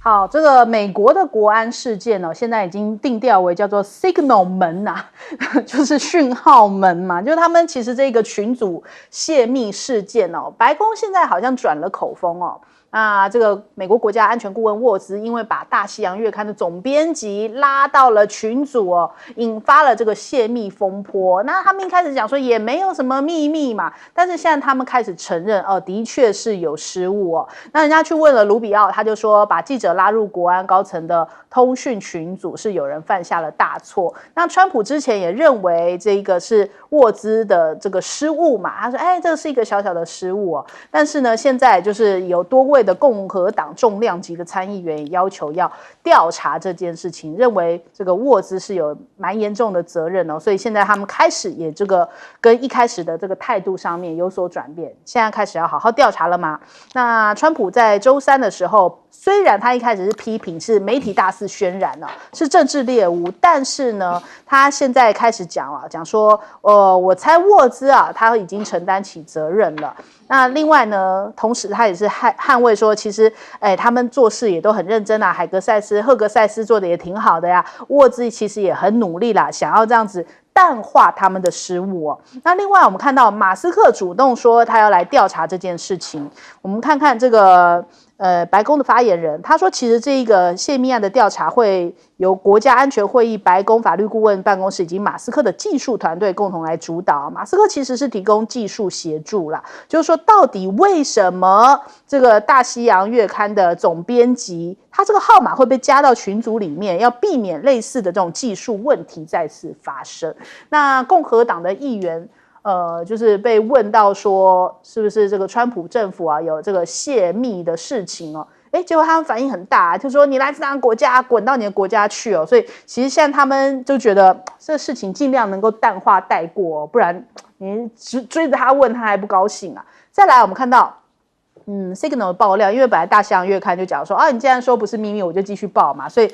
好，这个美国的国安事件呢，现在已经定调为叫做 Signal 门啊，就是讯号门嘛，就是他们其实这个群组泄密事件哦，白宫现在好像转了口风哦。那这个美国国家安全顾问沃兹因为把大西洋月刊的总编辑拉到了群组哦，引发了这个泄密风波。那他们一开始讲说也没有什么秘密嘛，但是现在他们开始承认哦，的确是有失误哦。那人家去问了卢比奥，他就说把记者拉入国安高层的通讯群组是有人犯下了大错。那川普之前也认为这个是沃兹的这个失误嘛，他说这个是一个小小的失误哦。但是呢，现在就是有多位的共和党重量级的参议员也要求要调查这件事情，认为这个沃兹是有蛮严重的责任哦，所以现在他们开始也这个跟一开始的这个态度上面有所转变，现在开始要好好调查了嘛。那川普在周三的时候，虽然他一开始是批评是媒体大肆渲染哦，是政治猎物，但是呢，他现在开始讲说，我猜沃兹啊，他已经承担起责任了。那另外呢，同时他也是捍卫说，其实他们做事也都很认真啊，赫格塞斯做的也挺好的呀，沃兹其实也很努力啦，想要这样子淡化他们的失误哦。那另外我们看到马斯克主动说他要来调查这件事情，我们看看这个白宫的发言人，他说其实这一个泄密案的调查会由国家安全会议、白宫法律顾问办公室以及马斯克的技术团队共同来主导。马斯克其实是提供技术协助啦，就是说到底为什么这个大西洋月刊的总编辑他这个号码会被加到群组里面，要避免类似的这种技术问题再次发生。那共和党的议员就是被问到说是不是这个川普政府啊有这个泄密的事情哦，结果他们反应很大，就说你来自哪个国家，滚到你的国家去哦。所以其实现在他们就觉得这事情尽量能够淡化带过哦，不然你追着他问他还不高兴啊。再来我们看到Signal 的爆料，因为本来大西洋月刊就讲说你既然说不是秘密，我就继续报嘛，所以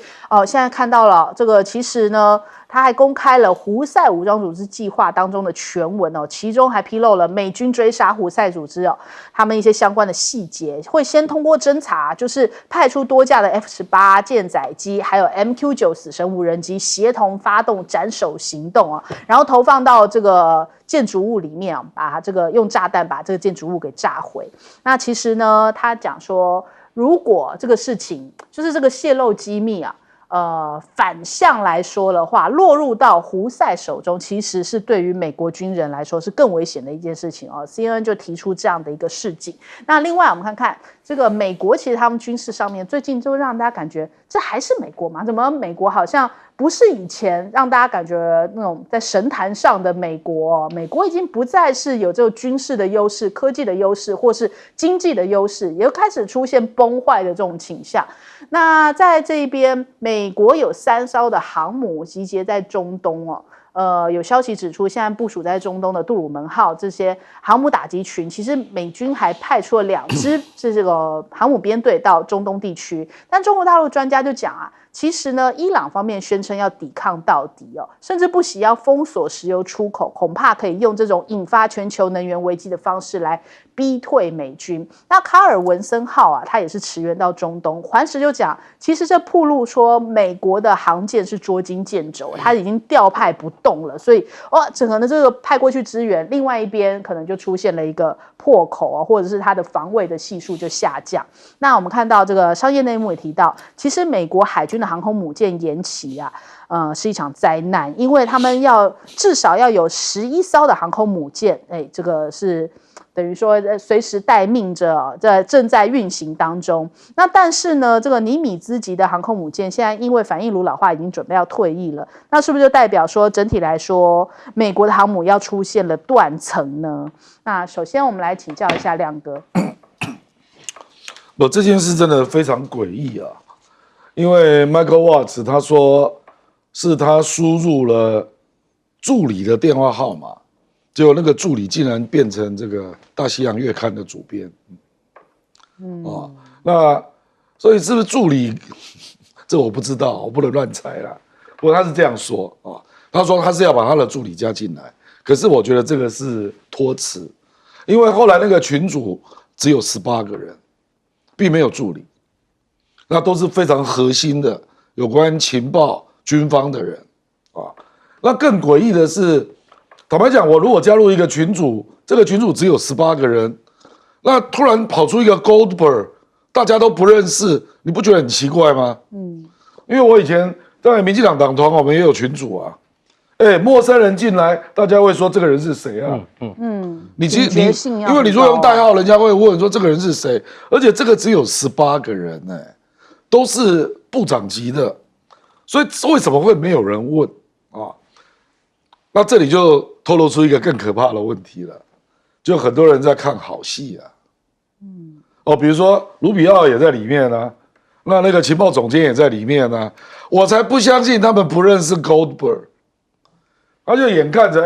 现在看到了这个，其实呢，他还公开了胡塞武装组织计划当中的全文哦，其中还披露了美军追杀胡塞组织他们一些相关的细节，会先通过侦查，就是派出多架的 F-18 舰载机，还有 MQ-9 死神无人机，协同发动斩首行动然后投放到这个建筑物里面把它这个用炸弹把这个建筑物给炸毁。那其实呢，他讲说，如果这个事情就是这个泄露机密反向来说的话，落入到胡塞手中，其实是对于美国军人来说是更危险的一件事情CNN 就提出这样的一个示警。那另外我们看看这个美国，其实他们军事上面最近就让大家感觉这还是美国嘛？怎么美国好像不是以前让大家感觉那种在神坛上的美国美国已经不再是有这个军事的优势、科技的优势或是经济的优势，也开始出现崩坏的这种倾向。那在这一边，美国有3艘的航母集结在中东有消息指出，现在部署在中东的杜鲁门号这些航母打击群，其实美军还派出了2支是这个航母编队到中东地区。但中国大陆专家就讲其实呢，伊朗方面宣称要抵抗到底甚至不惜要封锁石油出口，恐怕可以用这种引发全球能源危机的方式来逼退美军。那卡尔文森号它也是驰援到中东，环时就讲，其实这暴露说美国的航舰是捉襟见肘，它已经调派不动了，所以整个的这个派过去支援，另外一边可能就出现了一个破口或者是它的防卫的系数就下降。那我们看到这个商业内幕也提到，其实美国海军的航空母舰延期是一场灾难，因为他们至少要有11艘的航空母舰，这个是等于说随时待命着，正在运行当中。那但是呢，这个尼米兹级的航空母舰现在因为反应炉老化已经准备要退役了，那是不是就代表说整体来说美国的航母要出现了断层呢？那首先我们来请教一下亮哥。这件事真的非常诡异因为 Michael Watts 他说是他输入了助理的电话号码，结果那个助理竟然变成这个大西洋月刊的主编。那所以是不是助理？这我不知道，我不能乱猜啦。不过他是这样说他说他是要把他的助理加进来，可是我觉得这个是托词，因为后来那个群组只有18个人，并没有助理。那都是非常核心的有关情报军方的人啊。那更诡异的是，坦白讲，我如果加入一个群组，这个群组只有18个人，那突然跑出一个 Goldberg， 大家都不认识，你不觉得很奇怪吗？因为我以前在民进党党团，我们也有群组啊。陌生人进来，大家会说这个人是谁啊？你其实因为你如果用代号，人家会问说这个人是谁，而且这个只有18个人都是部长级的，所以为什么会没有人问啊？那这里就透露出一个更可怕的问题了，就很多人在看好戏啊。比如说卢比奥也在里面啊，那个情报总监也在里面啊，我才不相信他们不认识 Goldberg。他就眼看着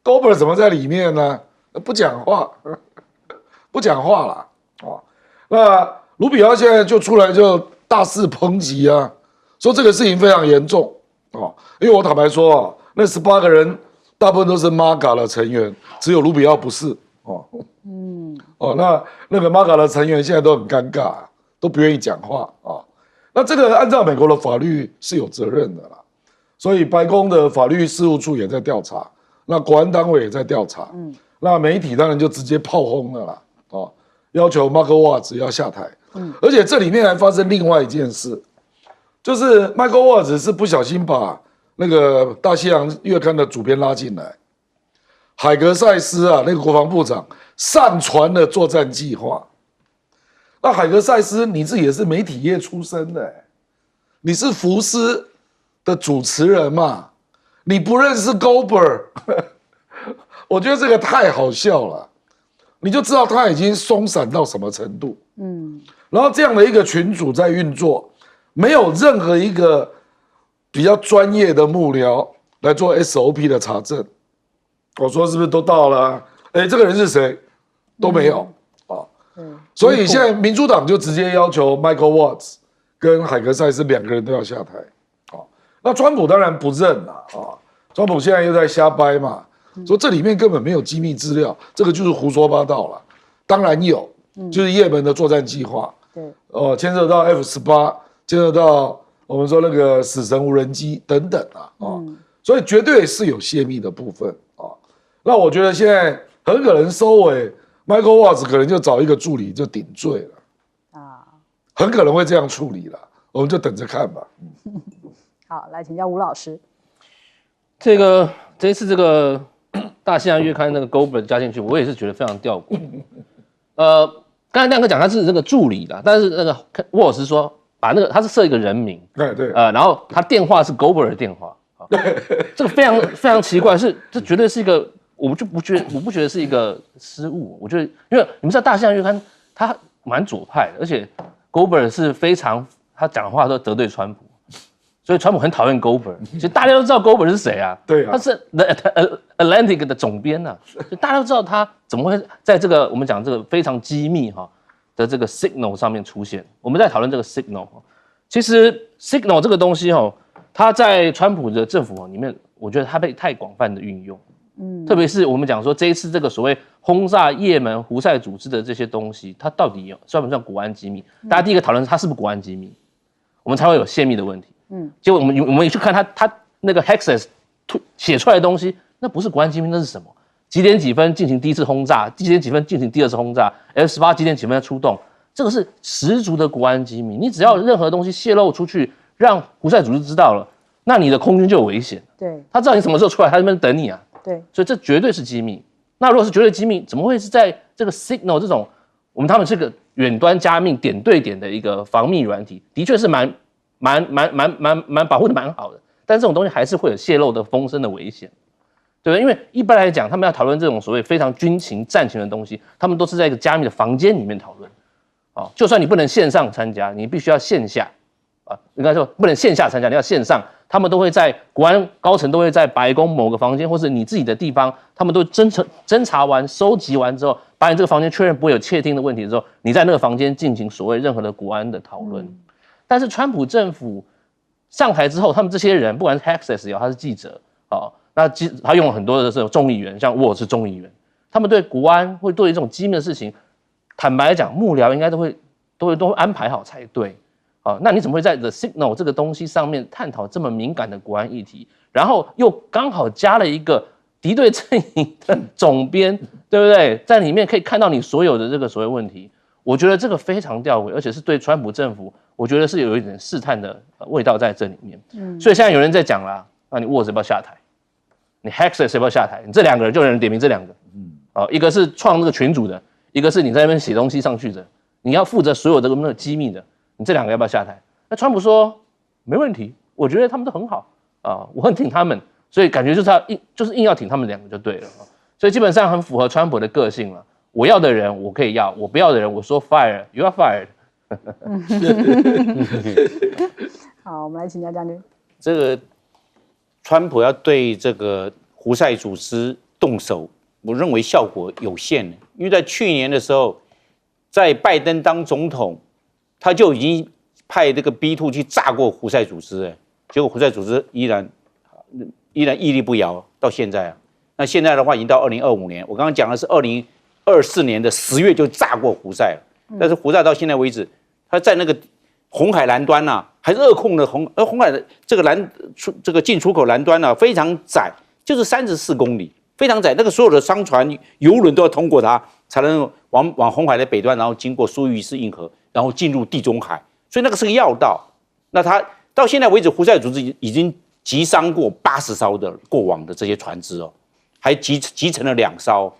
Goldberg 怎么在里面呢？不讲话，不讲话了那卢比奥现在就出来就大肆抨击啊，说这个事情非常严重因为我坦白说那18个人大部分都是 MAGA 的成员，只有卢比奥不是那个 MAGA 的成员现在都很尴尬，都不愿意讲话那这个按照美国的法律是有责任的啦。所以白宫的法律事务处也在调查，那国安单位也在调查，那媒体当然就直接炮轰了啦，要求 Michael Watts 要下台，而且这里面还发生另外一件事，就是 Michael Watts 是不小心把那个大西洋月刊的主编拉进来，海格塞斯那个国防部长擅传了作战计划，那海格塞斯你自己也是媒体业出身的，你是福斯的主持人嘛，你不认识 Goldberg 我觉得这个太好笑了，你就知道他已经松散到什么程度。然后这样的一个群组在运作，没有任何一个比较专业的幕僚来做 SOP 的查证。我说是不是都到了这个人是谁都没有所以现在民主党就直接要求 Michael Watts 跟海格塞斯2个人都要下台。那川普当然不认啦川普现在又在瞎掰嘛，说这里面根本没有机密资料，这个就是胡说八道了。当然有，就是也门的作战计划，牵涉到 F-18，牵涉到我们说那个死神无人机等等所以绝对是有泄密的部分那我觉得现在很可能收尾 ，Michael Watts 可能就找一个助理就顶罪了很可能会这样处理了，我们就等着看吧。好，来请教吴老师。这一次这个大西洋月刊那个 Goldberg 加进去，我也是觉得非常吊诡。刚才亮哥讲他是这个助理啦，但是那个沃尔斯说把那个他是设一个人名，对，然后他电话是 Goldberg 的电话，这个非常奇怪，这绝对是一个，我不觉得是一个失误，我觉得因为你们知道大西洋月刊他蛮左派的，而且 Goldberg 是非常他讲话都得罪川普。所以川普很讨厌 Goldberg， 其实大家都知道 Goldberg 是谁啊？对啊，他是 The Atlantic 的总编啊，所以大家都知道他怎么会在这个我们讲这个非常机密的这个 Signal 上面出现。我们在讨论这个 Signal， 其实 Signal 这个东西它在川普的政府里面，我觉得它被太广泛的运用。特别是我们讲说这一次这个所谓轰炸也门胡塞组织的这些东西，它到底算不算国安机密？大家第一个讨论是它是不是国安机密，我们才会有泄密的问题。结果我们一去看他那个 Hexes 写出来的东西，那不是国安机密，那是什么？几点几分进行第一次轰炸，几点几分进行第二次轰炸 ，F-18几点几分出动，这个是十足的国安机密。你只要任何东西泄露出去，让胡塞组织知道了，那你的空军就有危险。对，他知道你什么时候出来，他在那边等你啊。对，所以这绝对是机密。那如果是绝对机密，怎么会是在这个 Signal 这种他们是个远端加密点对点的一个防密软体，的确是蛮保护的蛮好的，但这种东西还是会有泄露的风声的危险，对不对？因为一般来讲，他们要讨论这种所谓非常军情战情的东西，他们都是在一个加密的房间里面讨论，就算你不能线上参加，你必须要线下，应该说不能线下参加，你要线上，他们都会在国安高层都会在白宫某个房间，或是你自己的地方，他们都侦查完、收集完之后，把你这个房间确认不会有窃听的问题之后，你在那个房间进行所谓任何的国安的讨论。但是川普政府上台之后，他们这些人，不管是 Hexes 也好，他是记者，那他用了很多的这种众议员，像沃尔是众议员，他们对国安会对这种机密的事情，坦白讲，幕僚应该都会安排好才对，那你怎么会在 The Signal 这个东西上面探讨这么敏感的国安议题？然后又刚好加了一个敌对阵营的总编，对不对？在里面可以看到你所有的这个所谓问题，我觉得这个非常吊诡，而且是对川普政府，我觉得是有一点试探的味道在这里面。所以现在有人在讲啦，那你沃兹要不要下台？你 Hexer 要不要下台？你这2个人就有人点名这2个，一个是创这个群组的，一个是你在那边写东西上去的，你要负责所有的那个机密的，你这2个要不要下台？那川普说没问题，我觉得他们都很好我很挺他们，所以感觉就是硬要挺他们2个就对了所以基本上很符合川普的个性了。我要的人我可以要，我不要的人我说 fire， you are fired 好，我们来请教将军。这个川普要对这个胡塞组织动手，我认为效果有限，因为在去年的时候，在拜登当总统，他就已经派这个 B2 去炸过胡塞组织，结果胡塞组织依然屹立不摇到现在那现在的话，已经到2025年，我刚刚讲的是2024年的10月就炸过胡塞了，但是胡塞到现在为止，他在那个红海蓝端还是扼控的红海的这个进出口蓝端非常窄，就是34公里，非常窄。那个所有的商船、游轮都要通过它，才能往红海的北端，然后经过苏伊士运河，然后进入地中海。所以那个是个要道。那他到现在为止，胡塞组织已经击伤过80艘的过往的这些船只还击沉了2艘，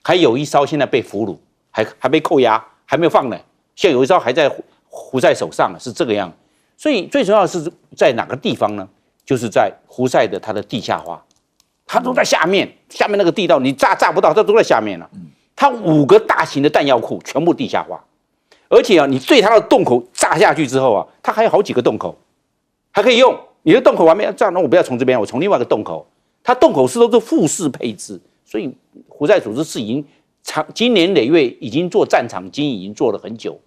还有1艘现在被俘虏，还被扣押，还没有放呢。现在有1艘还在胡塞手上是这个样。所以最重要的是在哪个地方呢？就是在胡塞的它的地下化，它都在下面那个地道，你炸不到，它都在下面了。它5个大型的弹药库全部地下化，而且你对它的洞口炸下去之后它还有好几个洞口，还可以用。你的洞口完没炸，那我不要从这边，我从另外一个洞口。它洞口都是复式配置，所以胡塞组织是已经经年累月已经做战场经营，已经做了很久。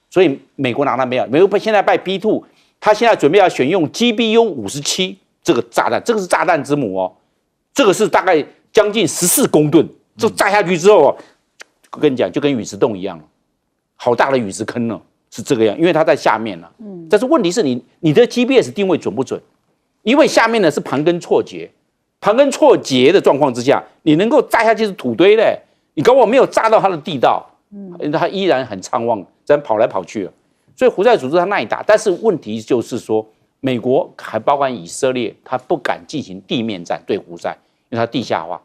所以美国拿它没有，美国现在拜 B2， 他现在准备要选用 GBU-57这个炸弹，这个是炸弹之母这个是大概将近14公吨，这炸下去之后我跟你讲，就跟陨石洞一样了，好大的陨石坑呢，是这个样，因为它在下面了。但是问题是你的 GPS 定位准不准？因为下面呢是盘根错节的状况之下，你能够炸下去是土堆的，你搞不好没有炸到它的地道，它依然很畅旺，咱跑来跑去了。所以胡塞组织它耐打，但是问题就是说，美国还包括以色列，它不敢进行地面战对胡塞，因为它地下化，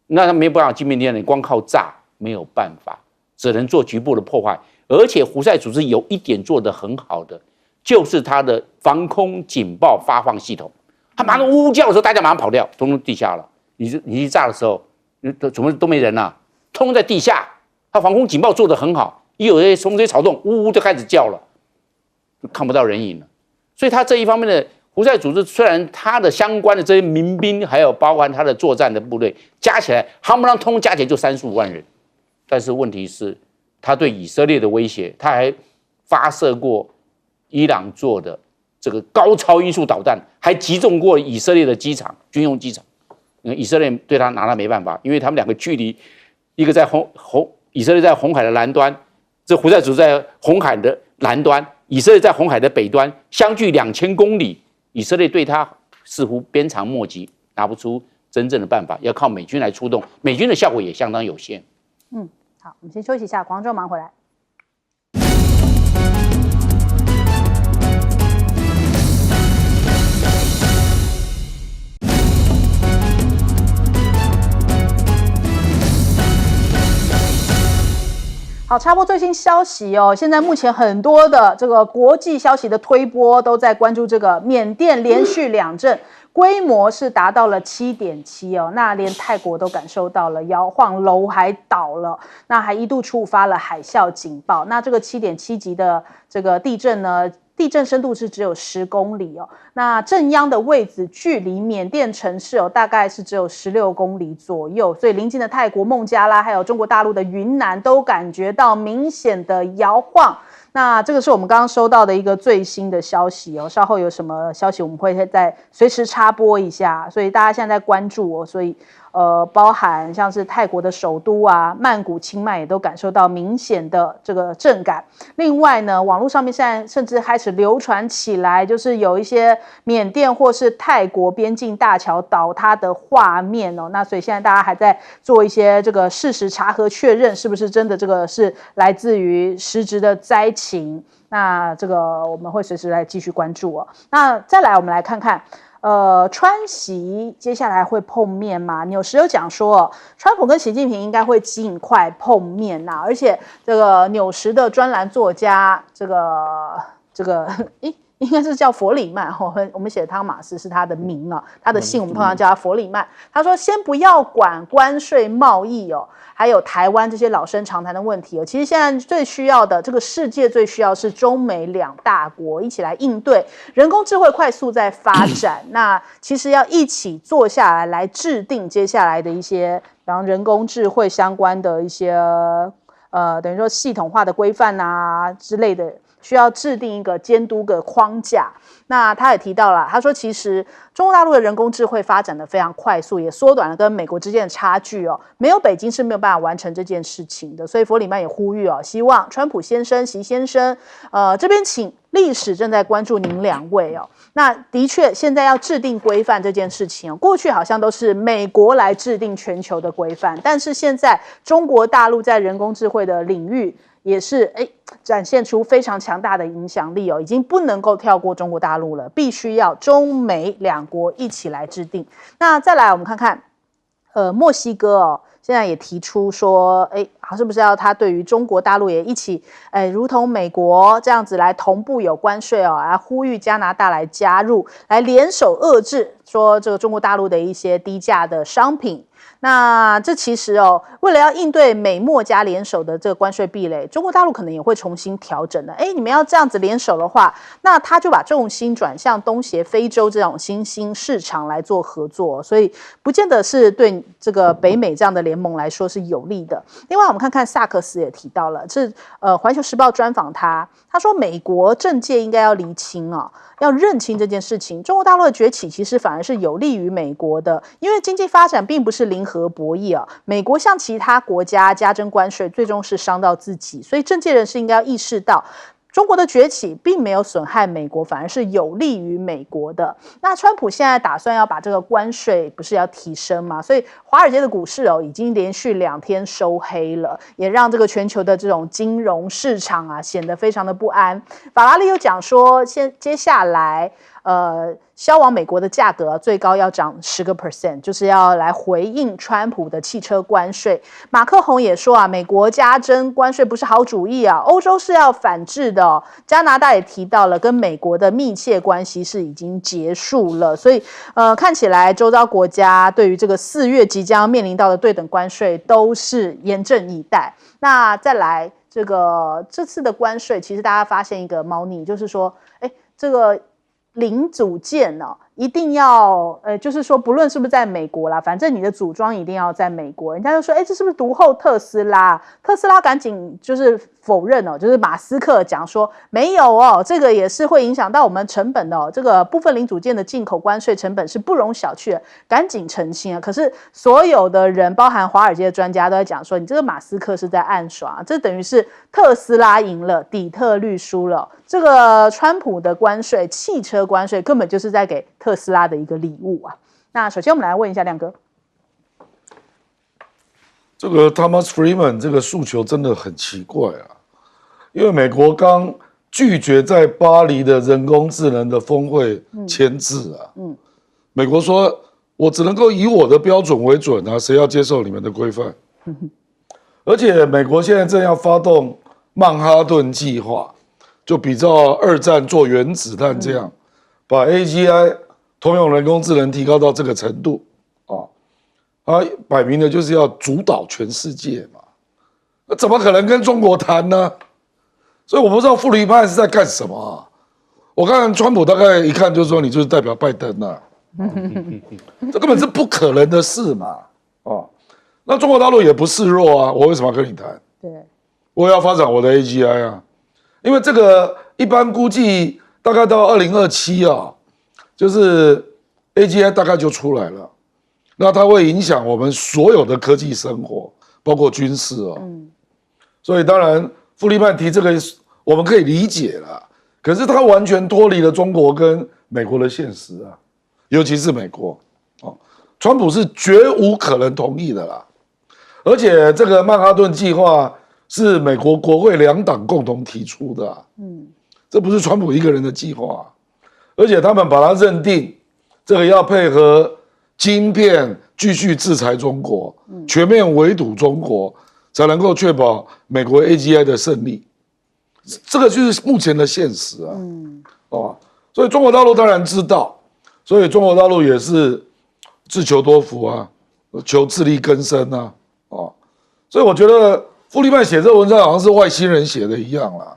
那它没有办法地面战，你光靠炸没有办法，只能做局部的破坏。而且胡塞组织有一点做得很好的，就是它的防空警报发放系统，它马上呜呜叫的时候，大家马上跑掉，通通地下了。你一炸的时候，怎么都没人通通在地下。它防空警报做得很好，一有这些草动，呜呜就开始叫了，就看不到人影了。所以它这一方面的胡塞组织，虽然它的相关的这些民兵，还有包含它的作战的部队，加起来，夯不啷通加起来就35万人，但是问题是，他对以色列的威胁，他还发射过伊朗做的这个高超音速导弹，还击中过以色列的机场、军用机场。以色列对他拿他没办法，因为他们2个距离，一个在以色列在红海的南端，这胡塞组织在红海的南端，以色列在红海的北端，相距2000公里。以色列对他似乎鞭长莫及，拿不出真正的办法，要靠美军来出动，美军的效果也相当有限。好，我们先休息一下，广州马上回来。好，插播最新消息现在目前很多的这个国际消息的推播都在关注这个缅甸连续2震，规模是达到了7.7那连泰国都感受到了摇晃，楼还倒了，那还一度触发了海啸警报。那这个7.7级的这个地震呢，地震深度是只有10公里那震央的位置距离缅甸城市大概是只有16公里左右，所以邻近的泰国孟加拉还有中国大陆的云南都感觉到明显的摇晃。那这个是我们刚刚收到的一个最新的消息哦，稍后有什么消息我们会再随时插播一下，所以大家现在在关注哦，所以包含像是泰国的首都啊，曼谷、清迈也都感受到明显的这个震感。另外呢，网络上面现在甚至开始流传起来，就是有一些缅甸或是泰国边境大桥倒塌的画面哦。那所以现在大家还在做一些这个事实查核确认，是不是真的这个是来自于实质的灾情？那这个我们会随时来继续关注哦。那再来，我们来看看。川习接下来会碰面吗？纽时有讲说，川普跟习近平应该会尽快碰面呐、而且这个纽时的专栏作家，这个应该是叫佛里曼，我们写汤马斯是他的名啊，他的姓我们通常叫他佛里曼。他说，先不要管关税贸易哦，还有台湾这些老生常谈的问题哦。其实现在最需要的，这个世界最需要是中美两大国一起来应对人工智慧快速在发展。那其实要一起坐下来制定接下来的一些，比方人工智慧相关的一些等于说系统化的规范啊之类的。需要制定一个监督的框架。那他也提到了，他说其实中国大陆的人工智慧发展的非常快速，也缩短了跟美国之间的差距哦。没有北京是没有办法完成这件事情的。所以佛里曼也呼吁哦，希望川普先生、习先生，这边请历史正在关注您两位哦。那的确，现在要制定规范这件事情哦，过去好像都是美国来制定全球的规范，但是现在中国大陆在人工智慧的领域。也是展现出非常强大的影响力哦，已经不能够跳过中国大陆了，必须要中美两国一起来制定。那再来我们看看，墨西哥哦，现在也提出说，是不是要他对于中国大陆也一起，如同美国这样子来同步有关税哦，来呼吁加拿大来加入，来联手遏制说这个中国大陆的一些低价的商品。那这其实为了要应对美墨加联手的这个关税壁垒，中国大陆可能也会重新调整的。你们要这样子联手的话，那他就把重心转向东协、非洲这种新兴市场来做合作，所以不见得是对这个北美这样的联盟来说是有利的。另外，我们看看萨克斯也提到了，这环球时报专访他说美国政界应该要厘清要认清这件事情。中国大陆的崛起其实反而是有利于美国的，因为经济发展并不是零和博弈啊。美国向其他国家加征关税，最终是伤到自己，所以政界人士应该要意识到。中国的崛起并没有损害美国，反而是有利于美国的。那川普现在打算要把这个关税不是要提升吗？所以华尔街的股市已经连续2天收黑了，也让这个全球的这种金融市场显得非常的不安。法拉利又讲说，接下来销往美国的价格最高要涨10%，就是要来回应川普的汽车关税。马克宏也说美国加征关税不是好主意欧洲是要反制的加拿大也提到了跟美国的密切关系是已经结束了，所以看起来周遭国家对于这个4月即将面临到的对等关税都是严阵以待。那再来这次的关税，其实大家发现一个猫腻，就是说这个零组件一定要就是说不论是不是在美国啦，反正你的组装一定要在美国。人家就说这是不是独后特斯拉？特斯拉赶紧就是否认就是马斯克讲说没有这个也是会影响到我们成本的这个部分零组件的进口关税成本是不容小觑的，赶紧澄清可是所有的人包含华尔街的专家都在讲说，你这个马斯克是在暗耍，这等于是特斯拉赢了，底特律输了。这个川普的关税，汽车关税根本就是在给特斯拉的一个礼物那首先我们来问一下亮哥，这个 Thomas Friedman 这个诉求真的很奇怪因为美国刚拒绝在巴黎的人工智能的峰会签字美国说我只能够以我的标准为准谁要接受你们的规范？而且美国现在正要发动曼哈顿计划，就比照2战做原子弹这样，把 AGI 通用人工智能提高到这个程度摆明了就是要主导全世界嘛，那怎么可能跟中国谈呢？所以我不知道富里派是在干什么我看川普大概一看就说你就是代表拜登这根本是不可能的事嘛那中国大陆也不示弱我为什么要跟你谈？对，我要发展我的 AGI 因为这个一般估计大概到2027啊，就是 AGI 大概就出来了，那它会影响我们所有的科技生活，包括军事哦。所以当然傅利曼提这个我们可以理解啦，可是他完全脱离了中国跟美国的现实啊，尤其是美国哦，川普是绝无可能同意的啦。而且这个曼哈顿计划是美国国会2党共同提出的啊，这不是川普一个人的计划啊，而且他们把它认定这个要配合晶片继续制裁中国，全面围堵中国，才能够确保美国 AGI 的胜利。这个就是目前的现实啊，所以中国大陆当然知道，所以中国大陆也是自求多福啊，求自力更生啊。所以我觉得傅利曼写这文章好像是外星人写的一样啦，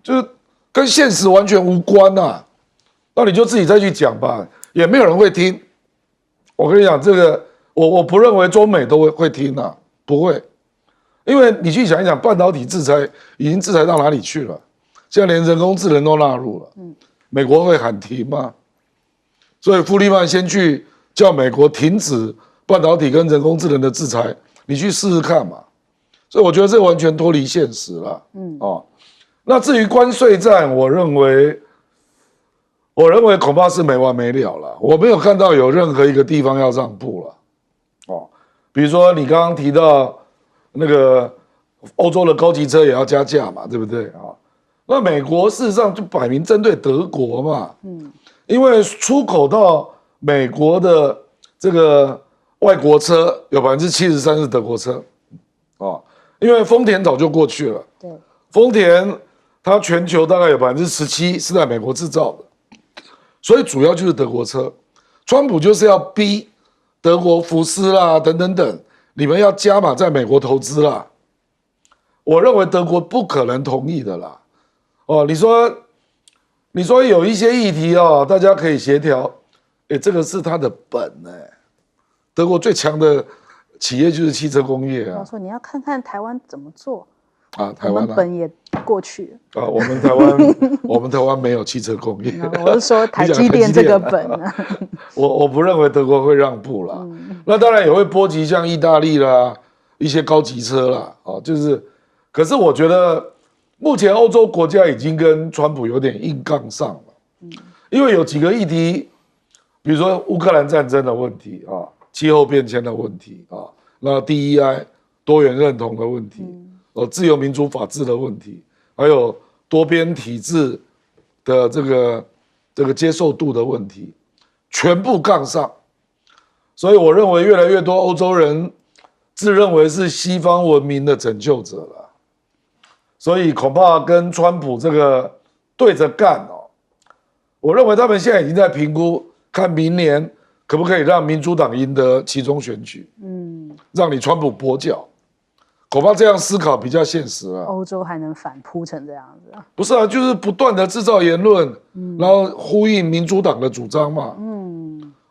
就是跟现实完全无关啊。那你就自己再去讲吧，也没有人会听。我跟你讲，这个我不认为中美都会听啊，不会，因为你去想一想，半导体制裁已经制裁到哪里去了？现在连人工智能都纳入了，美国会喊停吗？所以傅利曼先去叫美国停止半导体跟人工智能的制裁。你去试试看嘛，所以我觉得这完全脱离现实了。那至于关税战，我认为恐怕是没完没了了。我没有看到有任何一个地方要让步了。比如说你刚刚提到那个欧洲的高级车也要加价嘛，对不对啊？那美国事实上就摆明针对德国嘛，因为出口到美国的这个外国车有73%是德国车，因为丰田早就过去了。对，丰田它全球大概有17%是在美国制造的，所以主要就是德国车。川普就是要逼德国福斯啦等等等，你们要加码在美国投资啦。我认为德国不可能同意的啦。你说有一些议题啊，大家可以协调，这个是他的本德国最强的企业就是汽车工业啊。我说你要看看台湾怎么做啊，台湾我们本也过去啊，我们台湾没有汽车工业。我是说台积电这个本啊。我不认为德国会让步啦。那当然也会波及像意大利啦，一些高级车啦，可是我觉得目前欧洲国家已经跟川普有点硬杠上了，因为有几个议题，比如说乌克兰战争的问题啊。气候变迁的问题啊，那 DEI 多元认同的问题，自由民主法治的问题，还有多边体制的这个接受度的问题，全部杠上。所以我认为越来越多欧洲人自认为是西方文明的拯救者了，所以恐怕跟川普这个对着干哦。我认为他们现在已经在评估，看明年可不可以让民主党赢得期中选举？让你川普跛脚，恐怕这样思考比较现实啊。欧洲还能反扑成这样子？不是啊，就是不断的制造言论，然后呼应民主党的主张嘛。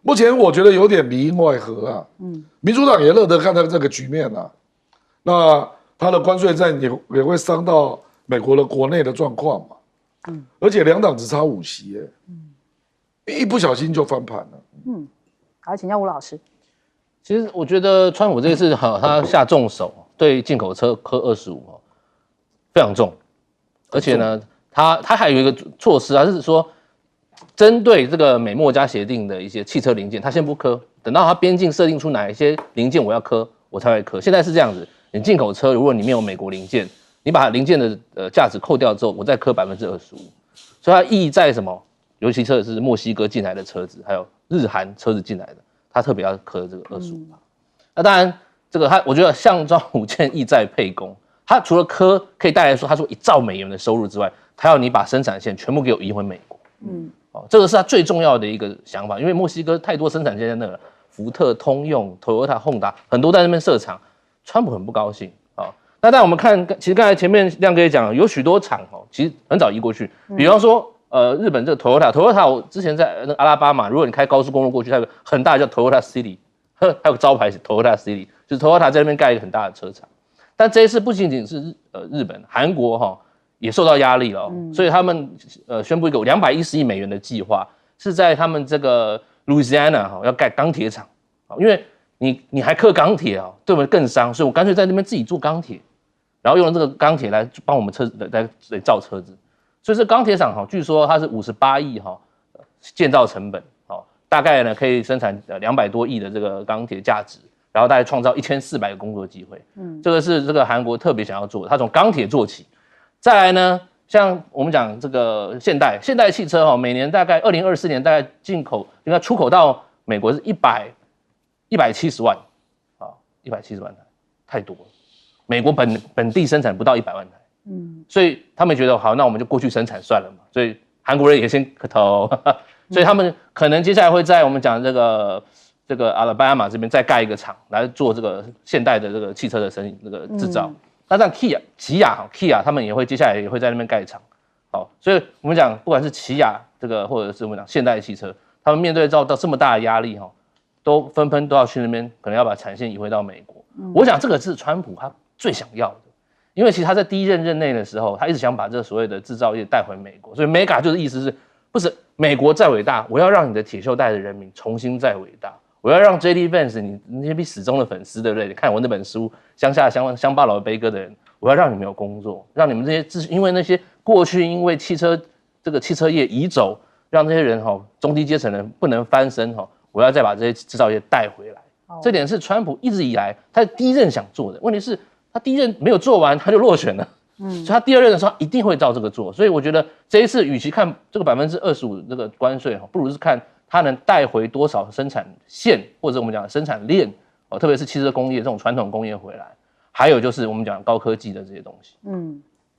目前我觉得有点里应外合啊。民主党也乐得看到这个局面啊。那他的关税战也会伤到美国的国内的状况嘛。而且2党只差5席一不小心就翻盘了。好，请教吴老师。其实我觉得川普这次他下重手对进口车科25非常重，而且呢，他还有一个措施啊，就是说针对这个美墨加协定的一些汽车零件，他先不科，等到他边境设定出哪一些零件我要科，我才会科。现在是这样子，你进口车如果你没有美国零件，你把零件的价值扣掉之后，我再科25%，所以它意义在什么？尤其是墨西哥进来的车子，还有日韩车子进来的，他特别要科这个25%。那当然，这个我觉得项庄舞剑，意在沛公。他除了科可以带来说，他说1兆美元的收入之外，他要你把生产线全部给我移回美国。这个是他最重要的一个想法，因为墨西哥太多生产线在那了，福特、通用、Toyota、Honda 很多在那边设厂，川普很不高兴啊。那但我们看，其实刚才前面亮哥也讲了，有许多厂其实很早移过去，比方说。日本这个 Toyota， 我之前在那个阿拉巴马，如果你开高速公路过去，它有个很大的叫 Toyota City， 还有个招牌是 Toyota City， 就是 Toyota 在那边盖一个很大的车厂。但这一次不仅仅是日本，韩国也受到压力了，所以他们宣布一个210亿美元的计划，是在他们这个 Louisiana 要盖钢铁厂，因为你还刻钢铁啊，对我们更伤，所以我干脆在那边自己做钢铁，然后用这个钢铁来帮我们来造车子，所以这钢铁厂据说它是58亿建造成本，大概呢可以生产200多亿的这个钢铁价值，然后大概创造1400个工作机会，这个是这个韩国特别想要做的，它从钢铁做起。再来呢，像我们讲这个现代汽车每年大概2024年大概应该出口到美国是170万，170万台，太多了。美国本地生产不到100万台，所以他们觉得好，那我们就过去生产算了嘛。所以韩国人也先磕头，所以他们可能接下来会在我们讲这个阿拉巴马这边再盖一个厂来做这个现代的这个汽车的制造。那像起亚他们接下来也会在那边盖厂，所以我们讲不管是起亚这个或者是我们讲现代汽车，他们面对到这么大的压力都纷纷都要去那边，可能要把产线移回到美国。我想这个是川普他最想要的，因为其实他在第一任内的时候，他一直想把这所谓的制造业带回美国，所以 Mega 就是意思是不是美国再伟大，我要让你的铁锈带的人民重新再伟大。我要让 JD Vance 你那批死忠的粉丝，对不对？你看我那本书《乡下乡巴佬的悲歌》的人，我要让你们有工作，让你们这些因为那些过去因为汽车业移走，让这些人中低阶层人不能翻身我要再把这些制造业带回来。这点是川普一直以来他第一任想做的，问题是他第一任没有做完他就落选了，所以他第二任的时候他一定会照这个做。所以我觉得这一次与其看这个25%这个关税不如是看它能带回多少生产线，或者我们讲生产链特别是汽车工业这种传统工业回来，还有就是我们讲高科技的这些东西。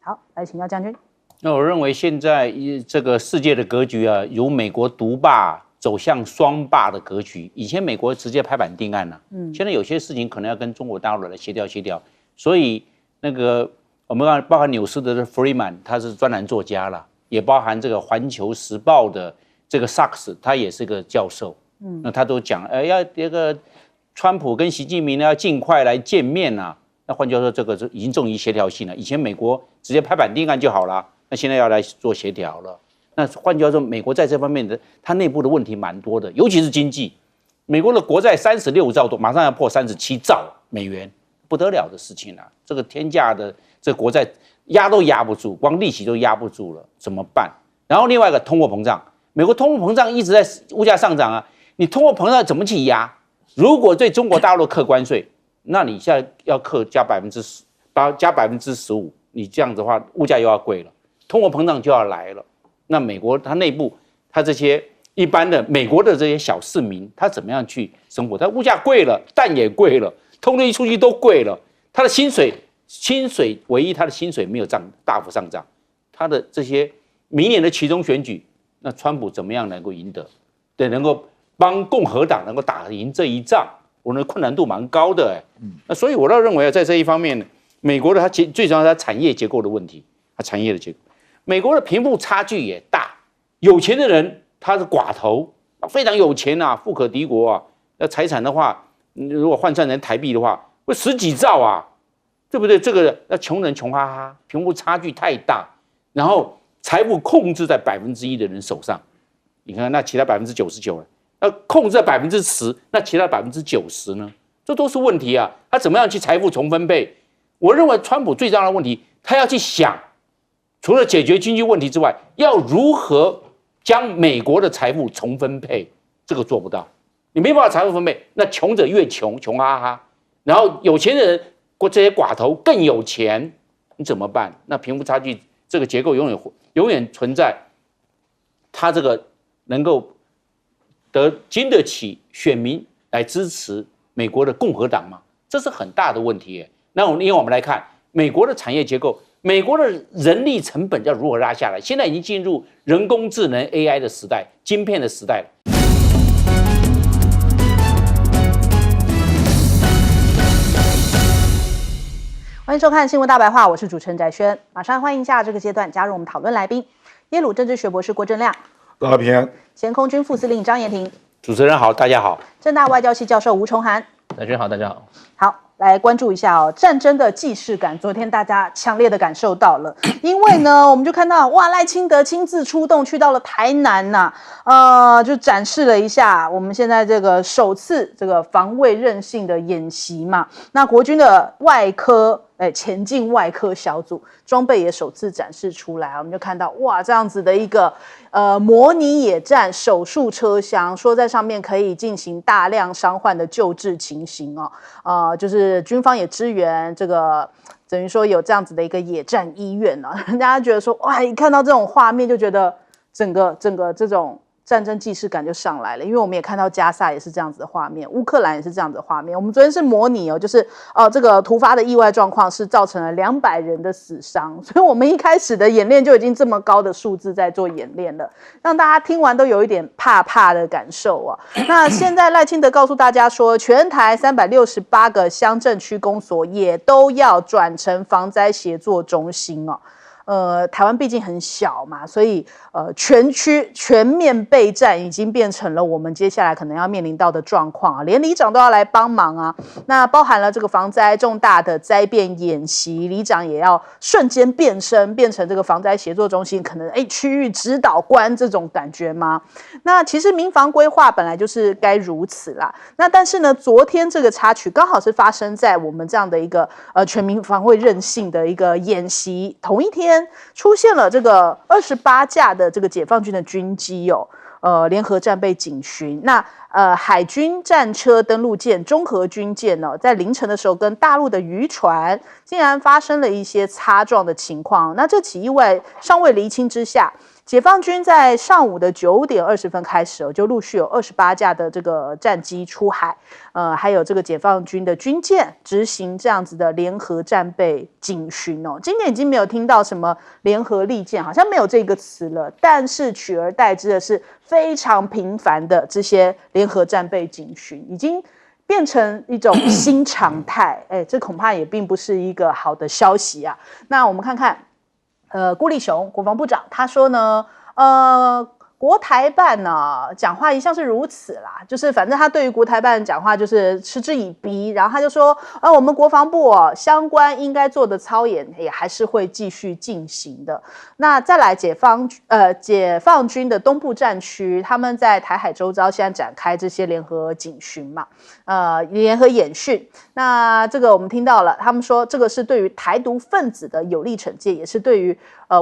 好，来请教将军。那我认为现在这个世界的格局啊，由美国独霸走向双霸的格局。以前美国直接拍板定案现在有些事情可能要跟中国大陆来协调，所以那个我们包含纽斯的 Freeman 他是专栏作家啦，也包含这个环球时报的这个 Sachs 他也是个教授，那他都讲，要这个川普跟习近平呢要尽快来见面啊。那换句话说，这个已经重于协调性了。以前美国直接拍板定案就好了，那现在要来做协调了。那换句话说，美国在这方面的它内部的问题蛮多的，尤其是经济。美国的国债36兆多，马上要破37兆美元，不得了的事情啊！这个天价的这个国债压都压不住，光利息都压不住了，怎么办？然后另外一个通货膨胀。美国通货膨胀一直在物价上涨啊，你通货膨胀怎么去压？如果对中国大陆课关税，那你现在要加10%，加15%，你这样子的话，物价又要贵了，通货膨胀就要来了。那美国它内部，它这些一般的美国的这些小市民，他怎么样去生活？他物价贵了，蛋也贵了，通讯数据都贵了，他的薪水唯一他的薪水没有大幅上涨，他的这些明年的期中选举。那川普怎么样能够赢得？对，能够帮共和党能够打赢这一仗，我的困难度蛮高的那所以我倒认为在这一方面呢，美国的它最重要是它产业结构的问题，它产业的结构，美国的贫富差距也大，有钱的人他是寡头，非常有钱啊，富可敌国啊，那财产的话，如果换算成台币的话，会10几兆啊，对不对？这个那穷人穷哈哈，贫富差距太大，然后财富控制在1%的人手上，你看那其他99%了，那控制在10%，那其他90%呢？这都是问题啊！他怎么样去财富重分配？我认为川普最重要的问题，他要去想，除了解决经济问题之外，要如何将美国的财富重分配？这个做不到，你没办法财富分配，那穷者越穷，穷哈哈，然后有钱的人这些寡头更有钱，你怎么办？那贫富差距这个结构永远存在，他这个能够经得起选民来支持美国的共和党吗？这是很大的问题。那因为我们来看美国的产业结构，美国的人力成本要如何拉下来？现在已经进入人工智能 AI 的时代，晶片的时代了。欢迎收看《新闻大白话》，我是主持人翟轩。马上欢迎一下这个阶段加入我们讨论来宾，耶鲁政治学博士郭正亮，大家平安。前空军副司令张延廷，主持人好，大家好。政大外交系教授吴崇涵，翟轩好，大家好。好，来关注一下哦，战争的既视感，昨天大家强烈的感受到了，因为呢，我们就看到哇，赖清德亲自出动去到了台南呐、就展示了一下我们现在这个首次这个防卫韧性的演习嘛。那国军的外科前进外科小组装备也首次展示出来，我们就看到哇，这样子的一个模拟野战手术车厢，说在上面可以进行大量伤患的救治情形哦，就是军方也支援这个。等于说有这样子的一个野战医院呢、人家觉得说哇，一看到这种画面就觉得整个这种战争既视感就上来了，因为我们也看到加萨也是这样子的画面，乌克兰也是这样子的画面。我们昨天是模拟就是这个突发的意外状况是造成了200人的死伤，所以我们一开始的演练就已经这么高的数字在做演练了，让大家听完都有一点怕怕的感受啊。那现在赖清德告诉大家说，全台368个乡镇区公所也都要转成防灾协作中心哦。台湾毕竟很小嘛，所以全区全面备战已经变成了我们接下来可能要面临到的状况啊，连里长都要来帮忙啊。那包含了这个防灾重大的灾变演习，里长也要瞬间变身，变成这个防灾协作中心，可能区域指导官这种感觉吗？那其实民防规划本来就是该如此啦。那但是呢，昨天这个插曲刚好是发生在我们这样的一个全民防卫韧性的一个演习同一天。出现了这个28架的这个解放军的军机联合战备警巡。那海军战车登陆舰、中和军舰呢，在凌晨的时候跟大陆的渔船竟然发生了一些擦撞的情况。那这起意外尚未厘清之下，解放军在上午的9点20分开始就陆续有28架的这个战机出海，还有这个解放军的军舰执行这样子的联合战备警巡哦。今年已经没有听到什么联合利剑，好像没有这个词了，但是取而代之的是非常频繁的这些联合战备警巡，已经变成一种新常态。这恐怕也并不是一个好的消息啊。那我们看看。顾立雄国防部长他说呢，国台办呢讲话一向是如此啦，就是反正他对于国台办讲话就是嗤之以鼻，然后他就说，我们国防部相关应该做的操演也还是会继续进行的。那再来解放军的东部战区，他们在台海周遭现在展开这些联合警巡嘛，联合演训。那这个我们听到了，他们说这个是对于台独分子的有力惩戒，也是对于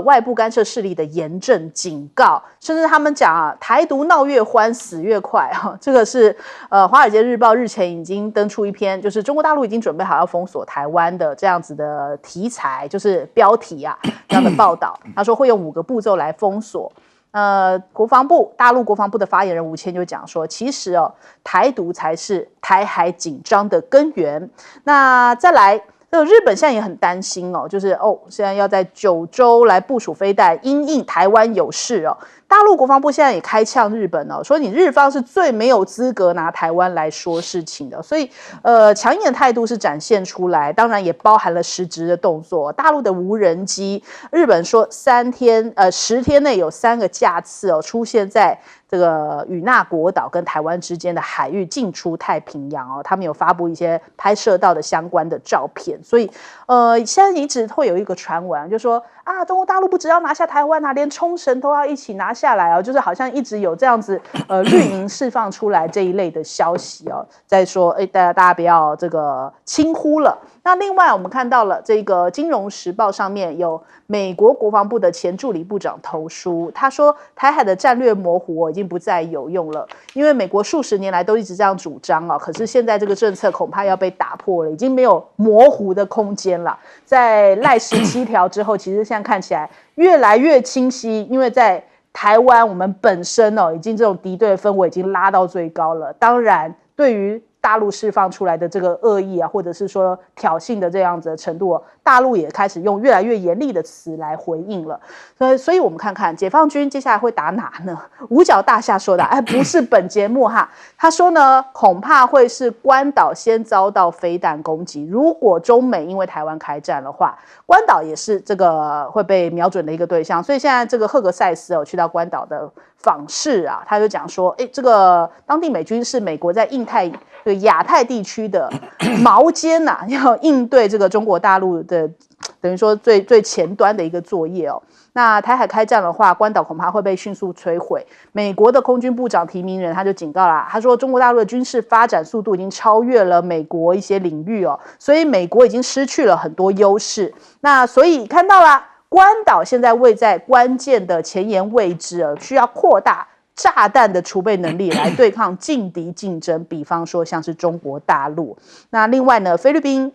外部干涉势力的严正警告，甚至他们讲台独闹越欢死越快这个是华尔街日报日前已经登出一篇，就是中国大陆已经准备好要封锁台湾的这样子的题材，就是标题这样的报道。他说会用5个步骤来封锁。大陆国防部的发言人吴谦就讲说，其实台独才是台海紧张的根源。那再来，日本现在也很担心就是现在要在9州来部署飞弹，因应台湾有事大陆国防部现在也开呛日本说你日方是最没有资格拿台湾来说事情的，所以强硬的态度是展现出来，当然也包含了实质的动作。大陆的无人机，日本说10天内有3个架次出现在这个与那国岛跟台湾之间的海域进出太平洋他们有发布一些拍摄到的相关的照片。所以现在一直会有一个传闻就说中国大陆不只要拿下台湾连冲绳都要一起拿下来就是好像一直有这样子绿营释放出来这一类的消息再说大家不要这个轻忽了。那另外我们看到了这个金融时报上面有美国国防部的前助理部长投书，他说台海的战略模糊已经不再有用了，因为美国数十年来都一直这样主张可是现在这个政策恐怕要被打破了，已经没有模糊的空间了。在赖17条之后，其实现在看起来越来越清晰，因为在台湾我们本身已经这种敌对的氛围已经拉到最高了，当然对于大陆释放出来的这个恶意或者是说挑衅的这样子的程度大陆也开始用越来越严厉的词来回应了。所以我们看看解放军接下来会打哪呢？五角大厦说的不是本节目他说呢，恐怕会是关岛先遭到飞弹攻击，如果中美因为台湾开战的话，关岛也是这个会被瞄准的一个对象。所以现在这个赫格塞斯去到关岛的访视啊，他就讲说，这个当地美军是美国在印太、亚太地区的矛尖呐，要应对这个中国大陆的，等于说最前端的一个作业哦。那台海开战的话，关岛恐怕会被迅速摧毁。美国的空军部长提名人他就警告啦，他说中国大陆的军事发展速度已经超越了美国一些领域哦，所以美国已经失去了很多优势。那所以看到啦，关岛现在位在关键的前沿位置，需要扩大炸弹的储备能力来对抗劲敌竞争，比方说像是中国大陆。那另外呢，菲律宾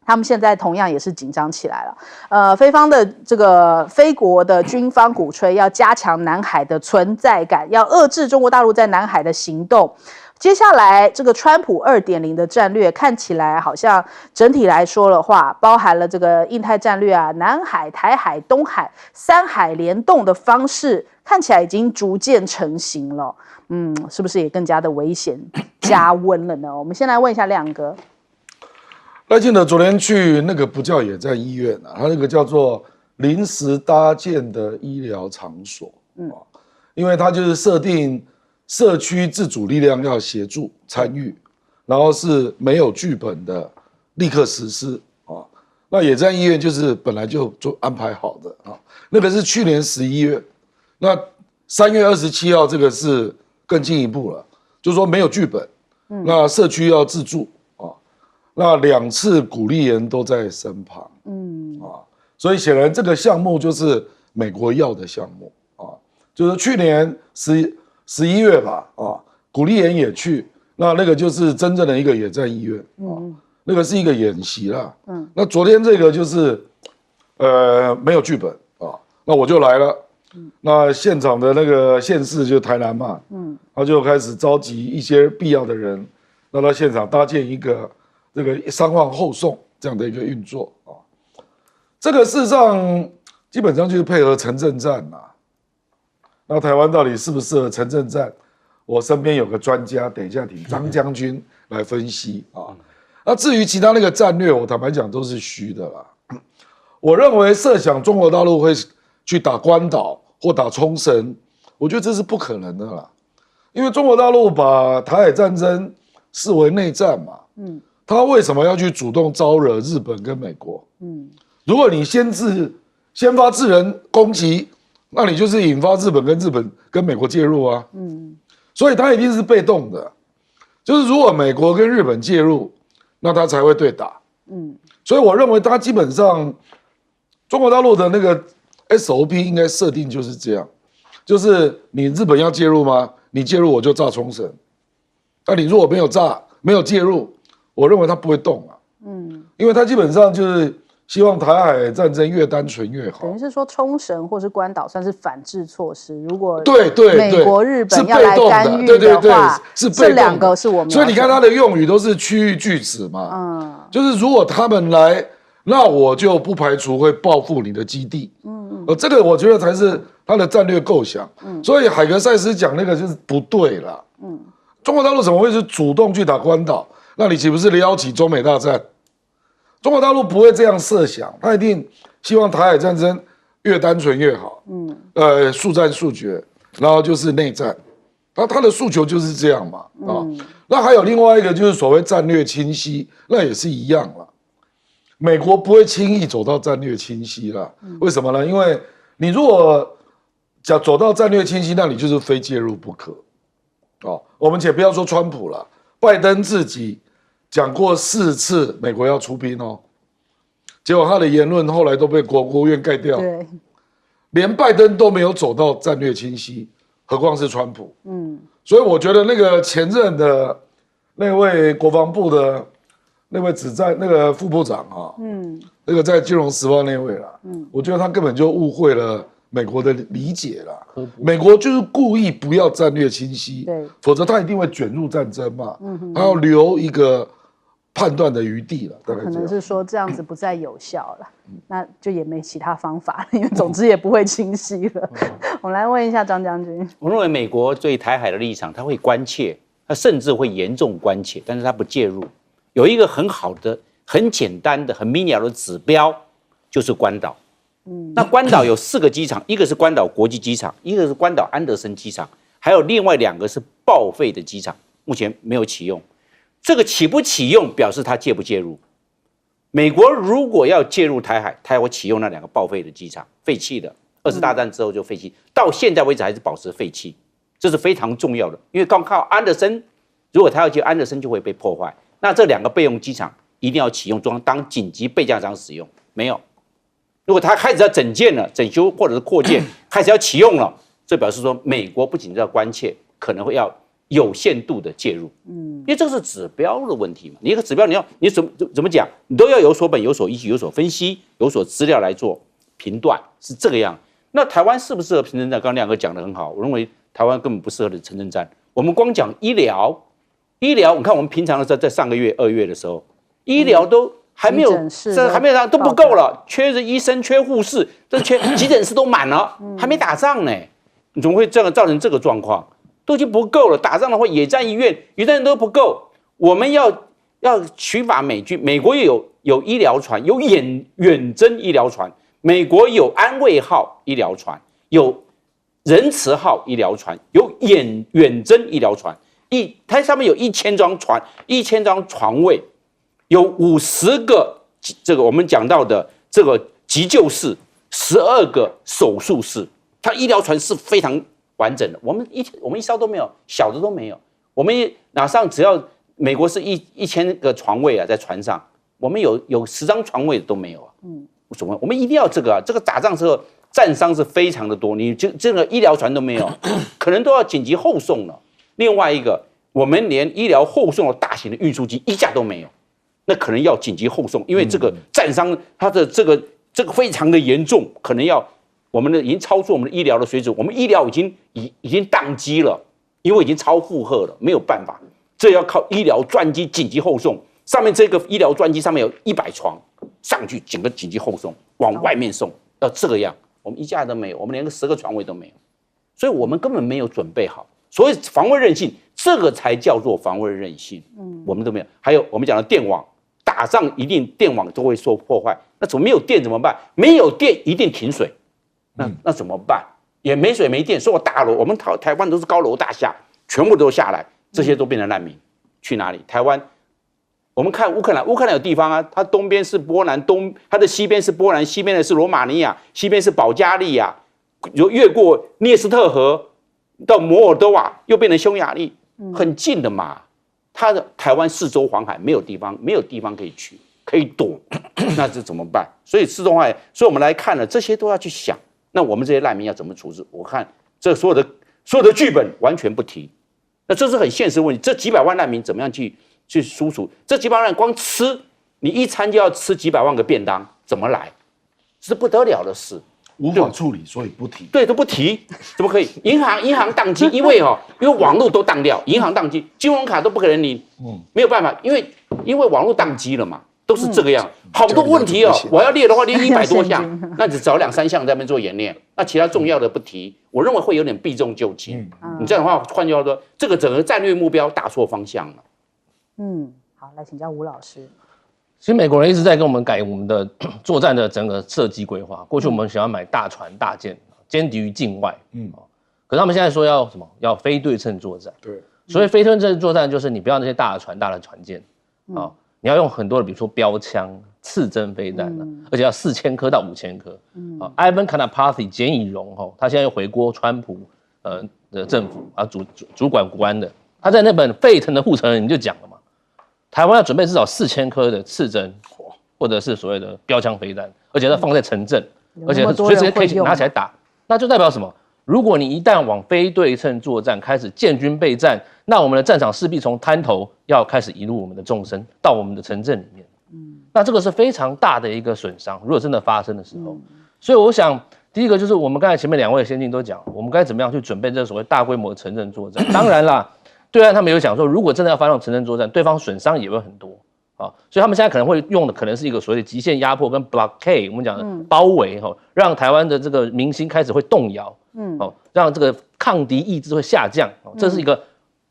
他们现在同样也是紧张起来了。菲方的这个菲国的军方鼓吹要加强南海的存在感，要遏制中国大陆在南海的行动。接下来这个川普 2.0 的战略看起来好像整体来说的话，包含了这个印太战略啊，南海、台海、东海3海联动的方式，看起来已经逐渐成型了。是不是也更加的危险加温了呢？我们先来问一下亮哥。赖清德昨天去那个不叫野战医院啊，他那个叫做临时搭建的医疗场所，因为他就是设定社区自主力量要协助参与，然后是没有剧本的立刻实施啊。那野战医院就是本来就安排好的啊，那个是去年11月，那3月27号这个是更进一步了，就是说没有剧本，那社区要自助。那2次鼓励人都在身旁，所以显然这个项目就是美国要的项目啊，就是去年11月吧，鼓励人也去，那个就是真正的一个野战医院，那个是一个演习啦，那昨天这个就是没有剧本啊，那我就来了，那现场的那个县市就台南嘛，他就开始召集一些必要的人，那到现场搭建一个。这个伤患后送这样的一个运作啊，这个事实上基本上就是配合城镇战呐。那台湾到底适不适合城镇战？我身边有个专家，等一下请张将军来分析啊。那至于其他那个战略，我坦白讲都是虚的啦。我认为设想中国大陆会去打关岛或打冲绳，我觉得这是不可能的啦，因为中国大陆把台海战争视为内战嘛，他为什么要去主动招惹日本跟美国？如果你先发制人攻击，那你就是引发日本跟美国介入啊。所以他一定是被动的，就是如果美国跟日本介入，那他才会对打。所以我认为他基本上中国大陆的那个 SOP 应该设定就是这样，就是你日本要介入吗？你介入我就炸冲绳，那你如果没有介入。我认为他不会动啊，因为他基本上就是希望台海战争越单纯越好。等于是说冲绳或是关岛算是反制措施，如果对美国日本要来干预的话，是这2个是我们。所以你看他的用语都是区域拒止嘛，就是如果他们来，那我就不排除会报复你的基地。这个我觉得才是他的战略构想。所以海格赛斯讲那个就是不对了。中国大陆怎么会是主动去打关岛？那你岂不是撩起中美大战？中国大陆不会这样设想，他一定希望台海战争越单纯越好。速战速决，然后就是内战，他的诉求就是这样嘛。那还有另外一个就是所谓战略清晰，那也是一样了。美国不会轻易走到战略清晰啦，为什么呢？因为你如果走到战略清晰，那你就是非介入不可。我们且不要说川普了，拜登自己。讲过4次美国要出兵哦，结果他的言论后来都被国务院盖掉，对，连拜登都没有走到战略清晰，何况是川普。所以我觉得那个前任的那位国防部的那位那个副部长啊，那个在金融时报那位啦，我觉得他根本就误会了美国的理解啦。美国就是故意不要战略清晰，否则他一定会卷入战争嘛，他要留一个。判断的余地了，大概可能是说这样子不再有效了，那就也没其他方法了，因为总之也不会清晰了。我们来问一下张将军，我认为美国对台海的立场，他会关切，他甚至会严重关切，但是他不介入。有一个很好的、很简单的、很明了的指标，就是关岛。那关岛有4个机场，一个是关岛国际机场，一个是关岛安德森机场，还有另外2个是报废的机场，目前没有启用。这个启不启用，表示它介不介入。美国如果要介入台海，它会启用那2个报废的机场，废弃的，20大战之后就废弃，到现在为止还是保持废弃，这是非常重要的。因为刚靠安德森，如果他要接安德森就会被破坏，那这2个备用机场一定要启用，当紧急备降场使用。没有，如果他开始要整建了、整修或者是扩建，开始要启用了，这表示说美国不仅要关切，可能会要有限度的介入。因为这是指标的问题嘛。你一个指标，你怎么讲，你都要有所本、有所依据、有所分析、有所资料来做评断，是这个样。那台湾适不适合城镇战？刚刚亮哥讲得很好，我认为台湾根本不适合的城镇战。我们光讲医疗，你看我们平常的时候，在上个月2月的时候，医疗都还没有，都不够了，缺着医生、缺护士，急诊室都满了，还没打仗呢，你怎么会这样造成这个状况？都已经不够了，打仗的话，野战医院都不够。我们要取法美军，美国有医疗船，有远征医疗船，美国有安慰号医疗船，有仁慈号医疗船，有远征医疗船，它上面有1000张床位，有50个这个我们讲到的这个急救室，12个手术室，它医疗船是非常完整的。我们一艘都没有，小的都没有。我们马上只要美国是1000个床位啊，在船上，我们有10张床位都没有啊。什么？我们一定要这个啊！这个打仗之后战伤是非常的多，你这个医疗船都没有，可能都要紧急后送了。另外一个，我们连医疗后送的大型的运输机1架都没有，那可能要紧急后送，因为这个战伤它的这个非常的严重，可能要我们的已经超出我们的医疗的水准，我们医疗已经宕机了，因为已经超负荷了，没有办法，这要靠医疗专机紧急后送。上面这个医疗专机上面有100床，上去整个紧急后送，往外面送，要这个样，我们1架都没有，我们连个10个床位都没有，所以我们根本没有准备好。所以防卫韧性，这个才叫做防卫韧性。我们都没有。还有我们讲的电网，打仗一定电网都会受破坏，那怎么没有电怎么办？没有电一定停水，那怎么办？也没水没电，所有大楼，我们台湾都是高楼大厦，全部都下来，这些都变成难民，去哪里？台湾。我们看乌克兰有地方啊，它东边是波兰，它的西边是波兰，西边的是罗马尼亚，西边是保加利亚，越过涅斯特河到摩尔多瓦，又变成匈牙利，很近的嘛。它的台湾四周环海，没有地方可以去，可以躲，那这怎么办？所以四周环海，所以我们来看了这些都要去想，那我们这些难民要怎么处置？我看这所有的剧本完全不提，那这是很现实问题。这几百万难民怎么样去输出？这几百万人光吃，你一餐就要吃几百万个便当，怎么来？是不得了的事，无法处理，所以不提。对，都不提，怎么可以？银行宕机，因为网络都宕掉，银行宕机，金融卡都不可能领，没有办法，因为网络宕机了嘛，都是这个样。好多问题我要列的话列100多项，那只找2、3项在那边做演练，那其他重要的不提，我认为会有点避重就轻。你这样的话，换句话说，这个整个战略目标打错方向了。好，来请教吴老师。其实美国人一直在跟我们改我们的作战的整个设计规划。过去我们想要买大船大舰，歼敌于境外，可是他们现在说要什么？要非对称作战。对，所以非对称作战就是你不要那些大的船、大的船舰，你要用很多的，比如说标枪、刺针飞弹而且要4000颗到5000颗。Ivan Kanapathi 简以荣他现在又回国川普的政府主管国安的，他在那本沸腾的护城河里面就讲了嘛。台湾要准备至少4000颗的刺针，或者是所谓的标枪飞弹，而且要放在城镇，而且随时可以拿起来打。那就代表什么？如果你一旦往非对称作战开始建军备战，那我们的战场势必从滩头要开始移入我们的纵深到我们的城镇里面。那这个是非常大的一个损伤，如果真的发生的时候。所以我想，第一个就是我们刚才前面2位先进都讲，我们该怎么样去准备这所谓大规模的城镇作战。当然啦。对岸他们有讲说，如果真的要发动城镇作战，对方损伤也会很多所以他们现在可能会用的可能是一个所谓的极限压迫跟 blockade， 我们讲的包围让台湾的这个民心开始会动摇，让这个抗敌意志会下降，这是一个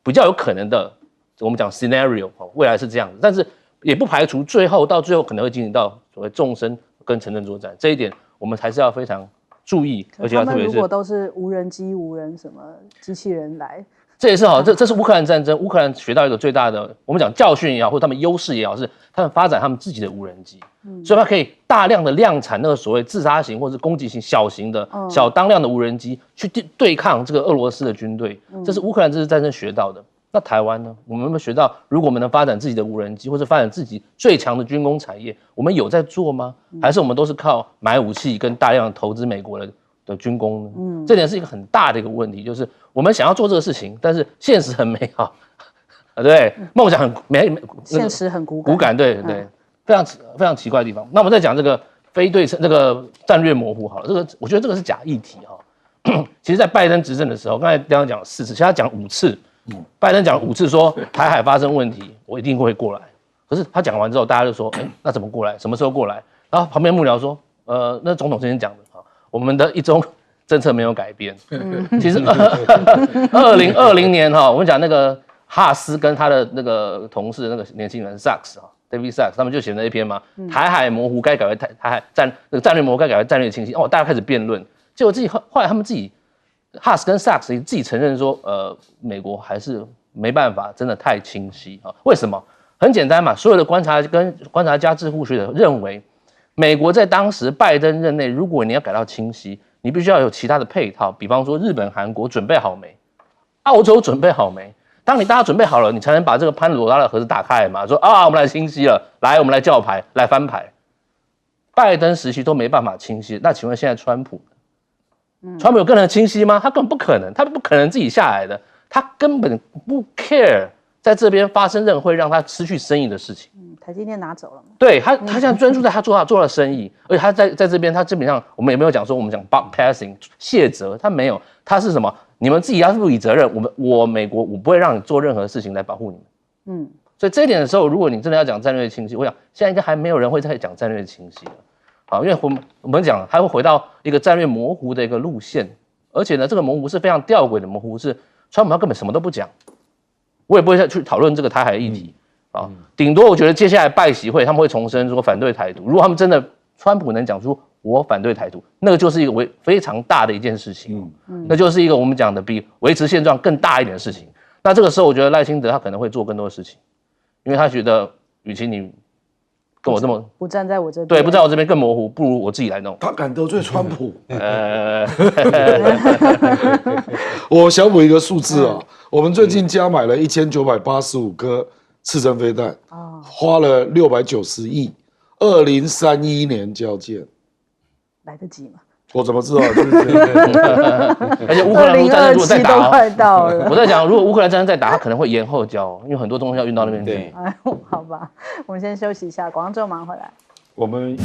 比较有可能的，我们讲 scenario， 未来是这样子，但是也不排除到最后可能会进行到所谓纵深跟城镇作战，这一点我们还是要非常注意，而且要特别是他们如果都是无人机、无人什么机器人来，这也是好，这是乌克兰战争，乌克兰学到一个最大的，我们讲教训也好，或者他们优势也好，是他们发展他们自己的无人机，所以它可以大量的量产那个所谓自杀型或者是攻击型小型的、小当量的无人机去对抗这个俄罗斯的军队，这是乌克兰这次战争学到的。那台湾呢？我们有没有学到，如果我们能发展自己的无人机，或者发展自己最强的军工产业，我们有在做吗？还是我们都是靠买武器跟大量投资美国的军工呢？这点是一个很大的一个问题，就是我们想要做这个事情，但是现实很美好，对，梦想很现实很骨感，对，非常奇怪的地方。那我们再讲这个非对称这个战略模糊好了，这个我觉得这个是假议题哈。其实，在拜登执政的时候，刚才刚刚讲了4次，其实他讲5次。拜登讲5次说台海发生问题，我一定会过来。可是他讲完之后，大家就说，那怎么过来？什么时候过来？然后旁边幕僚说，那总统之前讲的哈，我们的一中政策没有改变。其实2020年哈，我们讲那个哈斯跟他的那个同事那个年轻人 Sachs 哈 ，David Sachs， 他们就写了一篇嘛，台海模糊该改为台海战略模糊该改为战略清晰。大家开始辩论，结果后来他们自己。哈斯跟 Sachs 自己承认说，美国还是没办法，真的太清晰啊？为什么？很简单嘛，所有的观察家、智库学者认为，美国在当时拜登任内，如果你要改到清晰，你必须要有其他的配套，比方说日本、韩国准备好没？澳洲准备好没？当大家准备好了，你才能把这个潘多拉的盒子打开嘛。说我们来清晰了，来，我们来叫牌，来翻牌。拜登时期都没办法清晰，那请问现在川普？川普有更能清晰吗？他根本不可能，他不可能自己下来的，他根本不 care 在这边发生任何会让他失去生意的事情。台积电拿走了嘛？对他现在专注在他做的生意，而且他在这边，他基本上我们也没有讲说我们讲 bypassing 卸责，他没有，他是什么？你们自己要负起责任，我美国我不会让你做任何事情来保护你们。所以这一点的时候，如果你真的要讲战略清晰，我想现在应该还没有人会再讲战略清晰了。好，因为我们讲，它会回到一个战略模糊的一个路线，而且呢，这个模糊是非常吊诡的模糊，是川普他根本什么都不讲，我也不会再去讨论这个台海议题啊，顶多我觉得接下来拜习会他们会重申说反对台独，如果他们真的川普能讲出我反对台独，那个就是一个非常大的一件事情，那就是一个我们讲的比维持现状更大一点的事情。那这个时候，我觉得赖清德他可能会做更多的事情，因为他觉得，与其你跟我这么不站在我这边，对，不在我这边更模糊，不如我自己来弄。他敢得罪川普？我小补一个数字啊，我们最近加买了1985颗刺针飞弹，花了690亿，2031年交件，来得及吗？我怎么知道？而且乌克兰战争如果再打，都快到了。我在讲，如果乌克兰战争再打，它可能会延后交，因为很多东西要运到那边去。哎，好吧，我们先休息一下，广告之后马上回来。我们。